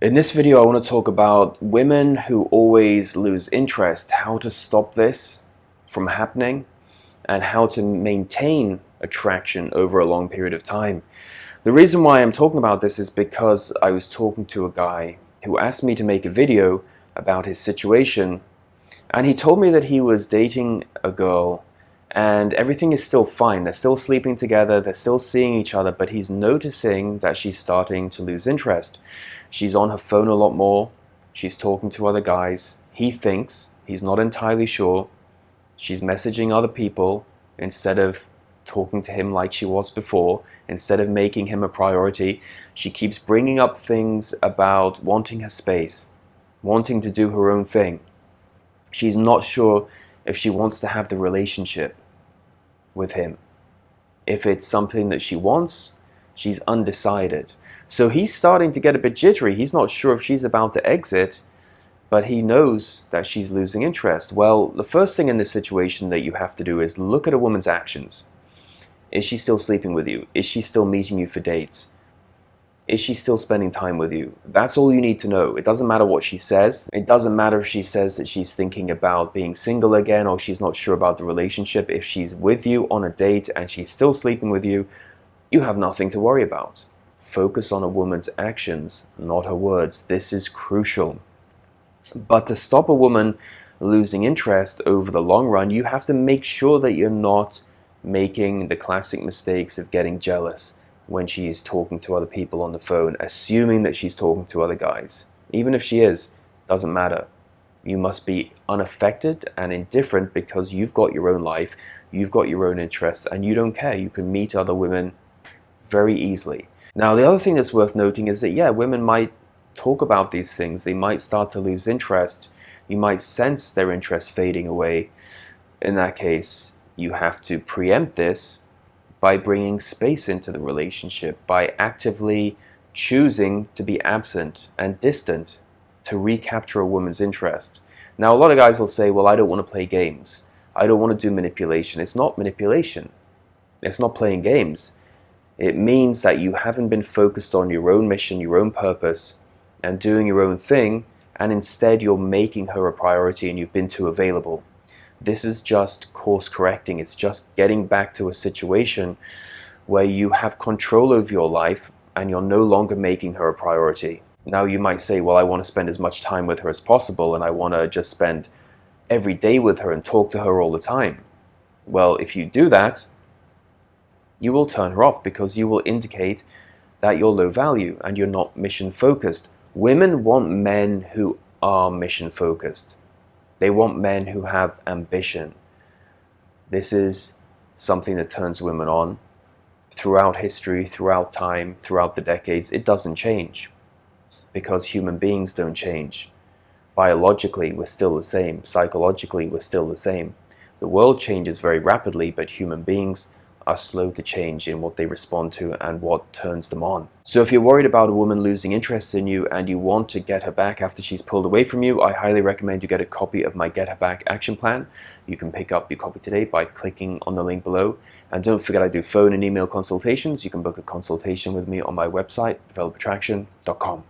In this video, I want to talk about women who always lose interest, how to stop this from happening, and how to maintain attraction over a long period of time. The reason why I'm talking about this is because I was talking to a guy who asked me to make a video about his situation, and he told me that he was dating a girl and everything is still fine. They're still sleeping together, they're still seeing each other, but he's noticing that she's starting to lose interest. She's on her phone a lot more, she's talking to other guys. He thinks, he's not entirely sure, she's messaging other people instead of talking to him like she was before, instead of making him a priority. She keeps bringing up things about wanting her space, wanting to do her own thing. She's not sure if she wants to have the relationship with him. If it's something that she wants, she's undecided. So he's starting to get a bit jittery. He's not sure if she's about to exit, but he knows that she's losing interest. Well, the first thing in this situation that you have to do is look at a woman's actions. Is she still sleeping with you? Is she still meeting you for dates? Is she still spending time with you? That's all you need to know. It doesn't matter what she says. It doesn't matter if she says that she's thinking about being single again or she's not sure about the relationship. If she's with you on a date and she's still sleeping with you, you have nothing to worry about. Focus on a woman's actions, not her words. This is crucial. But to stop a woman losing interest over the long run, you have to make sure that you're not making the classic mistakes of getting jealous when she's talking to other people on the phone, assuming that she's talking to other guys. Even if she is, doesn't matter. You must be unaffected and indifferent because you've got your own life, you've got your own interests, and you don't care. You can meet other women very easily. Now, the other thing that's worth noting is that, yeah, women might talk about these things. They might start to lose interest. You might sense their interest fading away. In that case, you have to preempt this by bringing space into the relationship, by actively choosing to be absent and distant to recapture a woman's interest. Now, a lot of guys will say, well, I don't want to play games. I don't want to do manipulation. It's not manipulation. It's not playing games. It means that you haven't been focused on your own mission, your own purpose, and doing your own thing, and instead you're making her a priority and you've been too available. This is just course correcting. It's just getting back to a situation where you have control over your life and you're no longer making her a priority. Now you might say, well, I want to spend as much time with her as possible and I want to just spend every day with her and talk to her all the time. Well, if you do that, you will turn her off because you will indicate that you're low value and you're not mission focused. Women want men who are mission focused. They want men who have ambition. This is something that turns women on throughout history, throughout time, throughout the decades. It doesn't change because human beings don't change. Biologically, we're still the same. Psychologically, we're still the same. The world changes very rapidly, but human beings are slow to change in what they respond to and what turns them on. So if you're worried about a woman losing interest in you and you want to get her back after she's pulled away from you, I highly recommend you get a copy of my Get Her Back action plan. You can pick up your copy today by clicking on the link below. And don't forget, I do phone and email consultations. You can book a consultation with me on my website, develofattraction.com.